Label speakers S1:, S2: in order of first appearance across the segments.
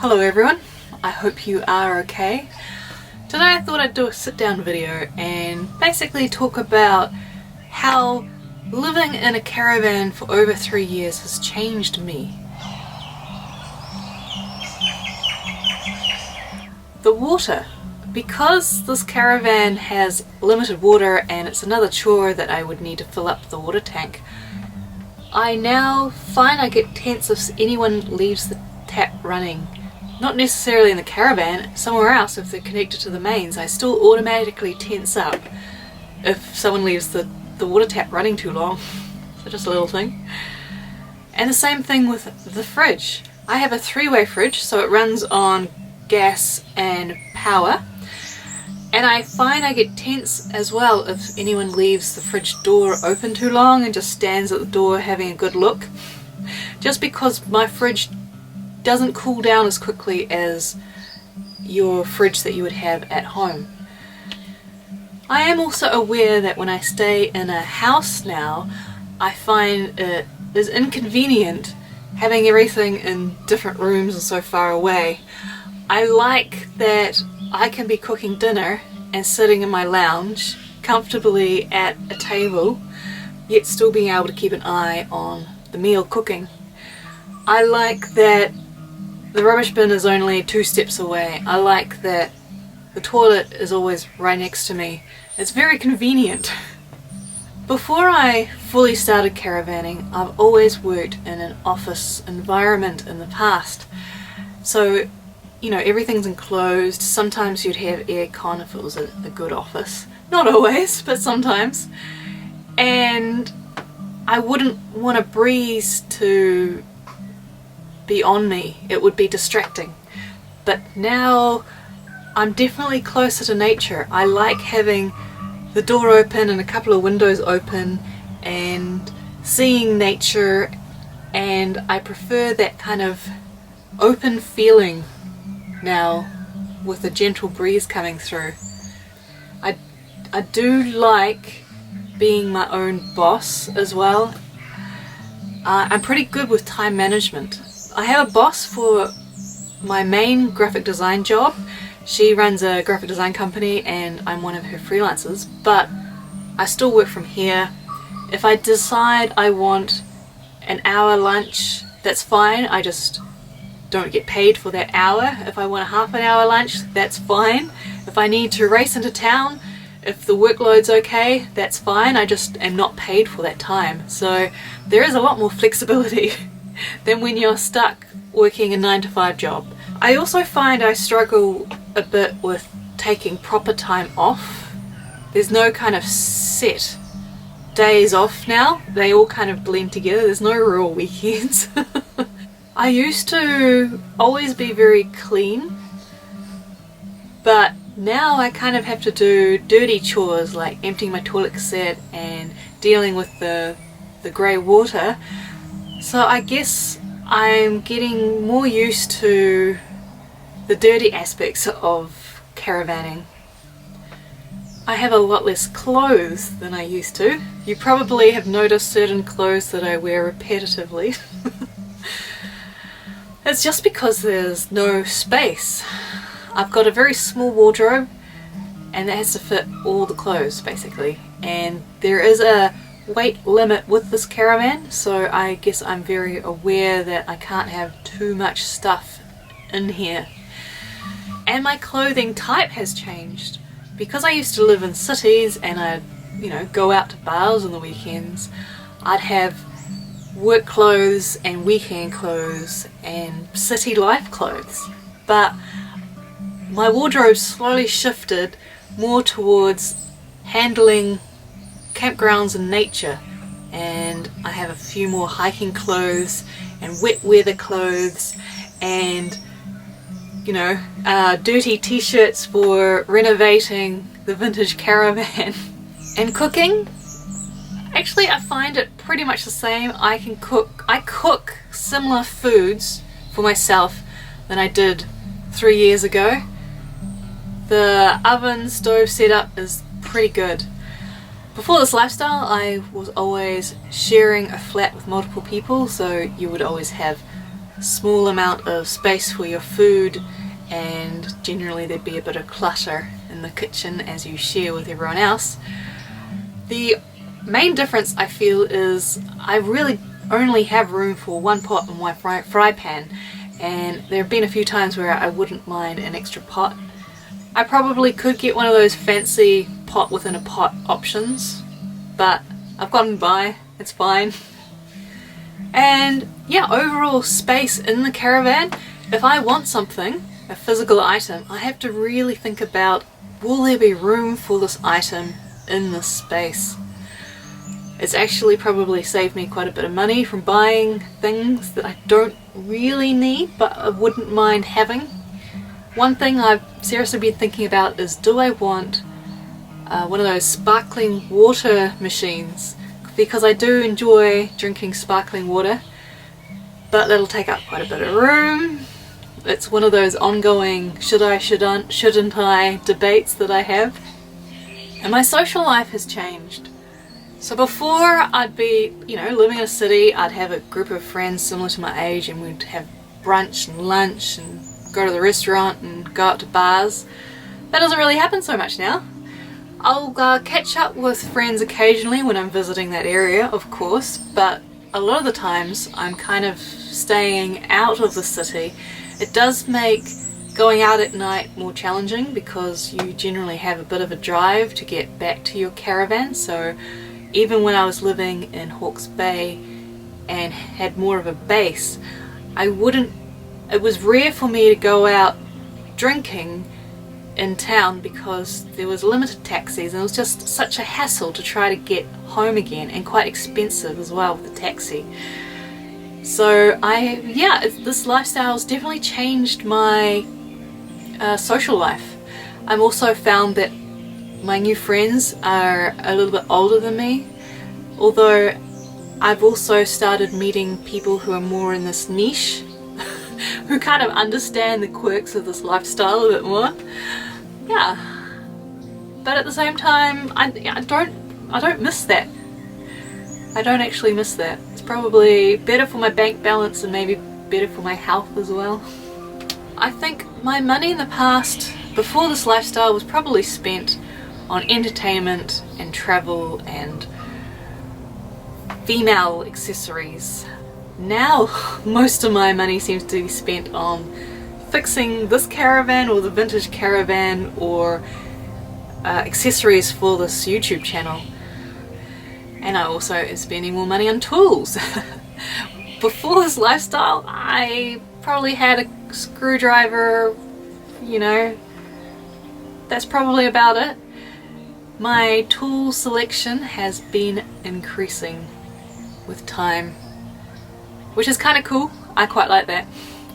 S1: Hello everyone, I hope you are okay. Today I thought I'd do a sit down video and basically talk about how living in a caravan for over 3 years has changed me. The water. Because this caravan has limited water and it's another chore that I would need to fill up the water tank, I now find I get tense if anyone leaves the tap running. Not necessarily in the caravan, somewhere else if they're connected to the mains. I still automatically tense up if someone leaves the water tap running too long. So just a little thing. And the same thing with the fridge. I have a 3-way fridge, so it runs on gas and power. And I find I get tense as well if anyone leaves the fridge door open too long and just stands at the door having a good look. Just because my fridge doesn't cool down as quickly as your fridge that you would have at home. I am also aware that when I stay in a house now, I find it is inconvenient having everything in different rooms and so far away. I like that I can be cooking dinner and sitting in my lounge comfortably at a table, yet still being able to keep an eye on the meal cooking. I like that the rubbish bin is only 2 steps away. I like that the toilet is always right next to me. It's very convenient. Before I fully started caravanning, I've always worked in an office environment in the past. So, you know, everything's enclosed. Sometimes you'd have aircon if it was a good office. Not always, but sometimes. And I wouldn't want a breeze to be on me. It would be distracting. But now I'm definitely closer to nature. I like having the door open and a couple of windows open and seeing nature, and I prefer that kind of open feeling now with a gentle breeze coming through. I do like being my own boss as well. I'm pretty good with time management. I have a boss for my main graphic design job. She runs a graphic design company and I'm one of her freelancers, but I still work from here. If I decide I want an hour lunch, that's fine. I just don't get paid for that hour. If I want a half an hour lunch, that's fine. If I need to race into town, if the workload's okay, that's fine. I just am not paid for that time. So there is a lot more flexibility than when you're stuck working a 9-to-5 job. I also find I struggle a bit with taking proper time off. There's no kind of set days off now. They all kind of blend together. There's no real weekends. I used to always be very clean, but now I kind of have to do dirty chores like emptying my toilet cassette and dealing with the grey water. So I guess I'm getting more used to the dirty aspects of caravanning. I have a lot less clothes than I used to. You probably have noticed certain clothes that I wear repetitively. It's just because there's no space. I've got a very small wardrobe and that has to fit all the clothes basically, and there is a weight limit with this caravan, so I guess I'm very aware that I can't have too much stuff in here. And my clothing type has changed. Because I used to live in cities and I'd, go out to bars on the weekends, I'd have work clothes and weekend clothes and city life clothes. But my wardrobe slowly shifted more towards handling campgrounds and nature, and I have a few more hiking clothes and wet weather clothes and dirty t-shirts for renovating the vintage caravan. And cooking, actually I find it pretty much the same. I cook similar foods for myself than I did 3 years ago. The oven stove setup is pretty good. Before this lifestyle, I was always sharing a flat with multiple people, so you would always have small amount of space for your food, and generally there'd be a bit of clutter in the kitchen as you share with everyone else. The main difference I feel is I really only have room for one pot and one fry pan, and there have been a few times where I wouldn't mind an extra pot. I probably could get one of those fancy pot within a pot options, but I've gotten by, it's fine. And yeah, overall space in the caravan, if I want something, a physical item, I have to really think about, will there be room for this item in this space? It's actually probably saved me quite a bit of money from buying things that I don't really need but I wouldn't mind having. One thing I've seriously been thinking about is, do I want one of those sparkling water machines? Because I do enjoy drinking sparkling water, but it'll take up quite a bit of room. It's one of those ongoing shouldn't I debates that I have. And my social life has changed. So before, I'd be, living in a city, I'd have a group of friends similar to my age, and we'd have brunch and lunch and go to the restaurant and go out to bars. That doesn't really happen so much now. I'll catch up with friends occasionally when I'm visiting that area, of course, but a lot of the times I'm kind of staying out of the city. It does make going out at night more challenging because you generally have a bit of a drive to get back to your caravan. So even when I was living in Hawke's Bay and had more of a base, it was rare for me to go out drinking in town because there was limited taxis and it was just such a hassle to try to get home again, and quite expensive as well with the taxi. So this lifestyle's definitely changed my social life. I've also found that my new friends are a little bit older than me, although I've also started meeting people who are more in this niche who kind of understand the quirks of this lifestyle a bit more. Yeah, but at the same time, I don't miss that. I don't actually miss that. It's probably better for my bank balance and maybe better for my health as well. I think my money in the past, before this lifestyle, was probably spent on entertainment and travel and female accessories. Now most of my money seems to be spent on fixing this caravan or the vintage caravan, or accessories for this YouTube channel. And I also am spending more money on tools. Before this lifestyle, I probably had a screwdriver, that's probably about it. My tool selection has been increasing with time, which is kind of cool. I quite like that.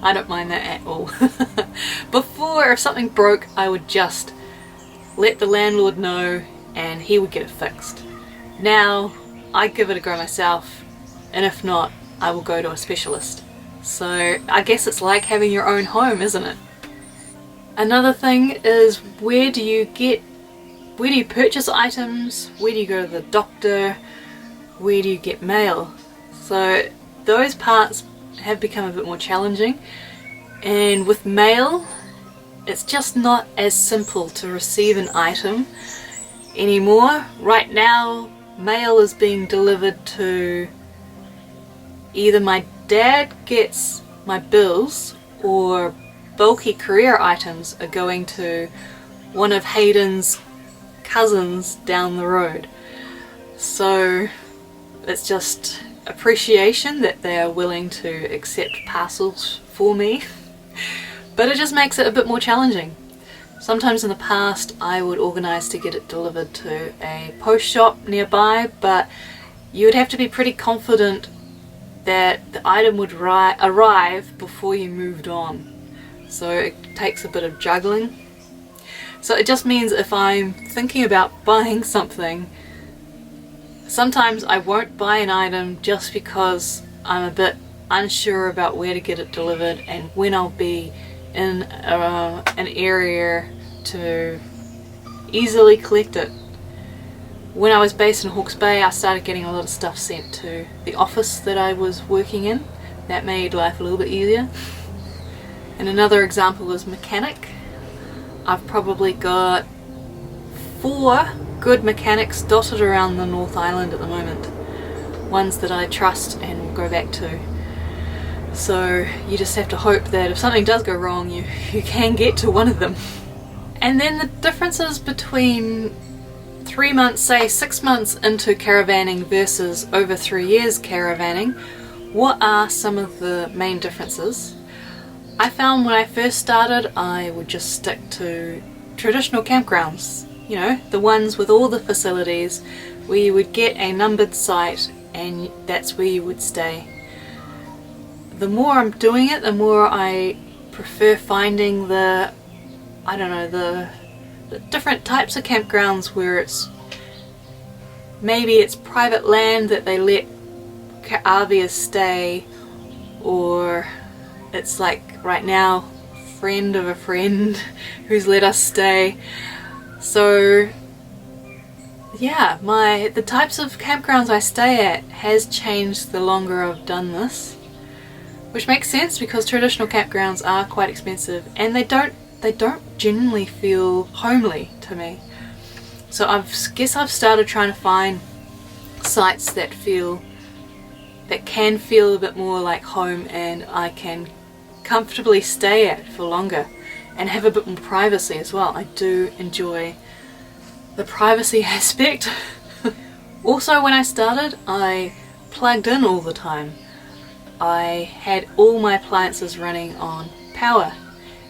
S1: I don't mind that at all. Before, if something broke, I would just let the landlord know and he would get it fixed. Now I give it a go myself, and if not, I will go to a specialist. So I guess it's like having your own home, isn't it? Another thing is, where do you purchase items? Where do you go to the doctor? Where do you get mail? So those parts have become a bit more challenging, and with mail it's just not as simple to receive an item anymore. Right now, mail is being delivered to either my dad gets my bills, or bulky courier items are going to one of Hayden's cousins down the road. So it's just appreciation that they are willing to accept parcels for me, but it just makes it a bit more challenging. Sometimes in the past I would organise to get it delivered to a post shop nearby, but you would have to be pretty confident that the item would arrive before you moved on. So it takes a bit of juggling. So it just means if I'm thinking about buying something, sometimes I won't buy an item just because I'm a bit unsure about where to get it delivered and when I'll be in an area to easily collect it. When I was based in Hawke's Bay, I started getting a lot of stuff sent to the office that I was working in, that made life a little bit easier. And another example is mechanic. I've probably got 4 good mechanics dotted around the North Island at the moment. Ones that I trust and will go back to. So you just have to hope that if something does go wrong, you can get to one of them. And then the differences between 3 months, say 6 months into caravanning versus over 3 years caravanning, what are some of the main differences? I found when I first started I would just stick to traditional campgrounds, you know, the ones with all the facilities where you would get a numbered site and that's where you would stay. The more I'm doing it, the more I prefer finding the different types of campgrounds where maybe it's private land that they let RVers stay, or it's like right now, friend of a friend who's let us stay. So yeah, the types of campgrounds I stay at has changed the longer I've done this, which makes sense because traditional campgrounds are quite expensive and they don't genuinely feel homely to me. So I guess I've started trying to find sites that can feel a bit more like home and I can comfortably stay at for longer and have a bit more privacy as well. I do enjoy the privacy aspect. Also, when I started, I plugged in all the time. I had all my appliances running on power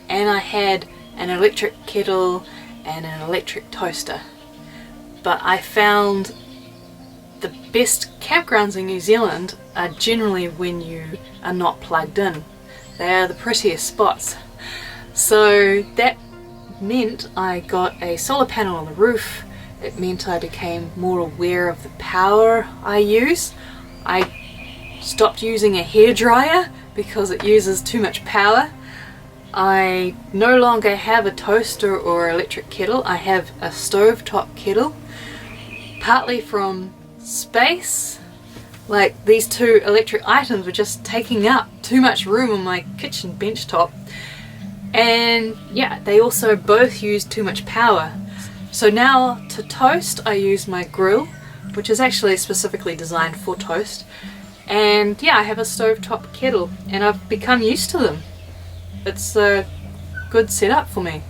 S1: and I had an electric kettle and an electric toaster. But I found the best campgrounds in New Zealand are generally when you are not plugged in. They are the prettiest spots. So that meant I got a solar panel on the roof. It meant I became more aware of the power I use. I stopped using a hairdryer because it uses too much power. I no longer have a toaster or electric kettle. I have a stovetop kettle, partly from space. Like, these 2 electric items were just taking up too much room on my kitchen bench top. And yeah, they also both use too much power. So now to toast I use my grill, which is actually specifically designed for toast. And yeah, I have a stovetop kettle and I've become used to them. It's a good setup for me.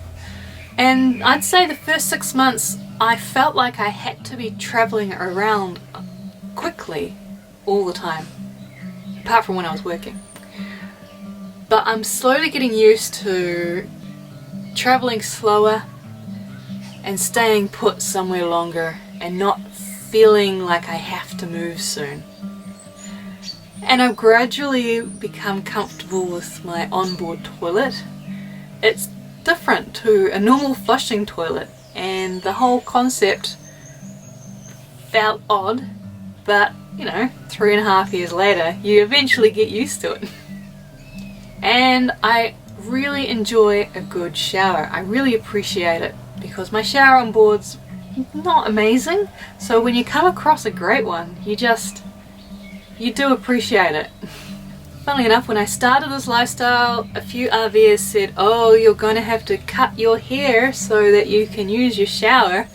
S1: And I'd say the first 6 months I felt like I had to be travelling around quickly all the time, apart from when I was working. But I'm slowly getting used to travelling slower and staying put somewhere longer and not feeling like I have to move soon. And I've gradually become comfortable with my onboard toilet. It's different to a normal flushing toilet and the whole concept felt odd, but you know, 3.5 years later you eventually get used to it. And I really enjoy a good shower. I really appreciate it because my shower on board's not amazing, so when you come across a great one you do appreciate it. Funnily enough, when I started this lifestyle, a few RVers said, oh, you're going to have to cut your hair so that you can use your shower.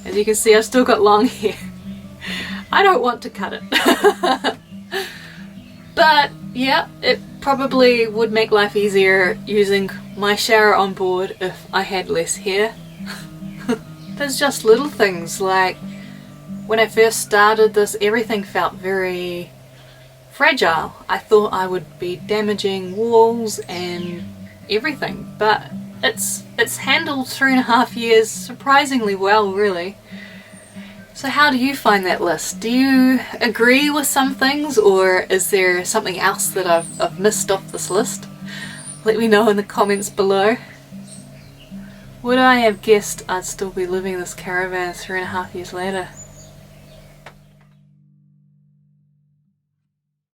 S1: As you can see, I've still got long hair. I don't want to cut it. But yeah, it probably would make life easier using my shower on board if I had less hair. There's just little things like when I first started this, everything felt very fragile. I thought I would be damaging walls and everything, but it's handled 3.5 years surprisingly well, really. So how do you find that list? Do you agree with some things, or is there something else that I've missed off this list? Let me know in the comments below. Would I have guessed I'd still be living this caravan 3.5 years later?